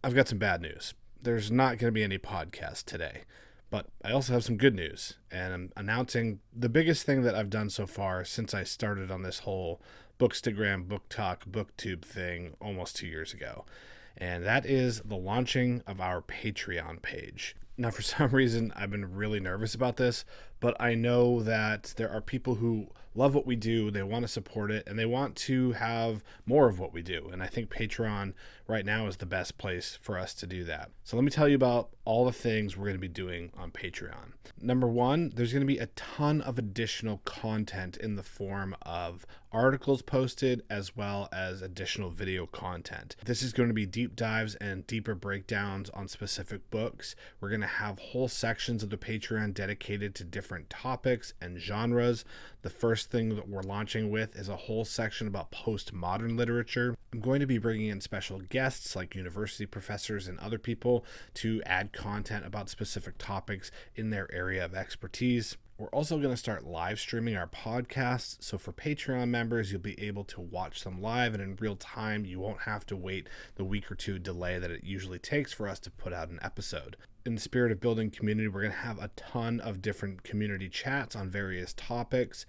I've got some bad news. There's not going to be any podcast today, but I also have some good news, and I'm announcing the biggest thing that I've done so far since I started on this whole Bookstagram, Book Talk, BookTube thing almost 2 years ago. And that is the launching of our Patreon page. Now, for some reason, I've been really nervous about this, but I know that there are people who love what we do, they want to support it, and they want to have more of what we do. And I think Patreon right now is the best place for us to do that. So let me tell you about all the things we're going to be doing on Patreon. Number one, there's going to be a ton of additional content in the form of articles posted as well as additional video content. This is going to be deep dives and deeper breakdowns on specific books. We're going to have whole sections of the Patreon dedicated to different topics and genres. The first thing that we're launching with is a whole section about postmodern literature. I'm going to be bringing in special guests like university professors and other people to add content about specific topics in their area of expertise. We're also going to start live streaming our podcasts. So for Patreon members, you'll be able to watch them live and in real time. You won't have to wait the week or two delay that it usually takes for us to put out an episode. In the spirit of building community, we're going to have a ton of different community chats on various topics.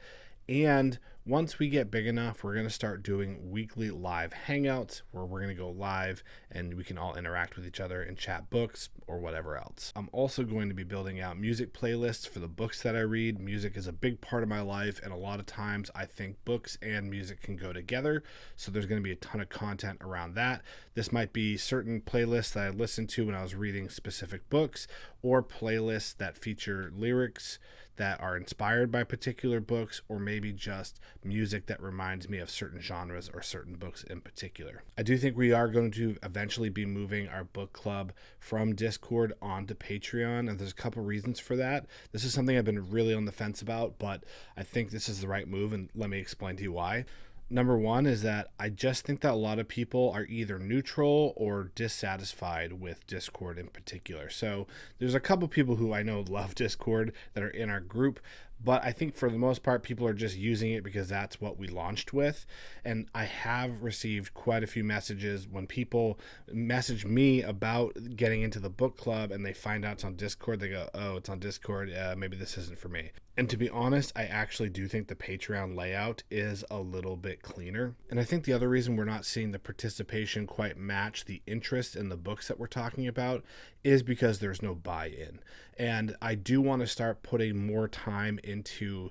And once we get big enough, we're going to start doing weekly live hangouts where we're going to go live and we can all interact with each other and chat books or whatever else. I'm also going to be building out music playlists for the books that I read. Music is a big part of my life, and a lot of times I think books and music can go together. So there's going to be a ton of content around that. This might be certain playlists that I listened to when I was reading specific books, or playlists that feature lyrics that are inspired by particular books, or maybe just music that reminds me of certain genres or certain books in particular. I do think we are going to eventually be moving our book club from Discord onto Patreon, and there's a couple reasons for that. This is something I've been really on the fence about, but I think this is the right move, and let me explain to you why. Number one is that I just think that a lot of people are either neutral or dissatisfied with Discord in particular. So there's a couple people who I know love Discord that are in our group, but I think for the most part, people are just using it because that's what we launched with. And I have received quite a few messages when people message me about getting into the book club and they find out it's on Discord. They go, oh, it's on Discord. Maybe this isn't for me. And to be honest, I actually do think the Patreon layout is a little bit cleaner. And I think the other reason we're not seeing the participation quite match the interest in the books that we're talking about is because there's no buy-in. And I do want to start putting more time into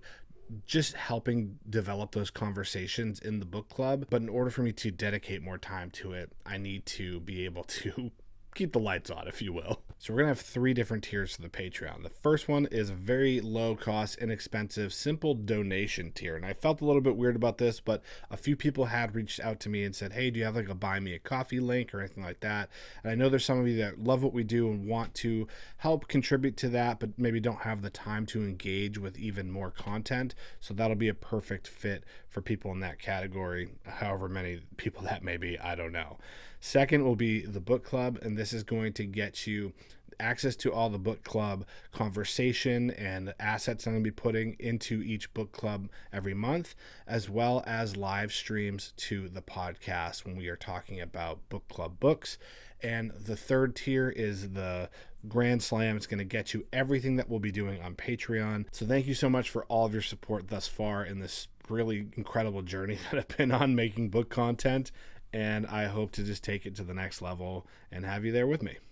just helping develop those conversations in the book club. But in order for me to dedicate more time to it, I need to be able to keep the lights on, if you will. So we're going to have 3 different tiers for the Patreon. The first one is a very low cost, inexpensive, simple donation tier. And I felt a little bit weird about this, but a few people had reached out to me and said, hey, do you have like a buy me a coffee link or anything like that? And I know there's some of you that love what we do and want to help contribute to that, but maybe don't have the time to engage with even more content. So that'll be a perfect fit for people in that category, however many people that may be, I don't know. Second will be the book club, and this is going to get you access to all the book club conversation and assets I'm going to be putting into each book club every month, as well as live streams to the podcast when we are talking about book club books. And the third tier is the Grand Slam. It's going to get you everything that we'll be doing on Patreon. So thank you so much for all of your support thus far in this really incredible journey that I've been on making book content. And I hope to just take it to the next level and have you there with me.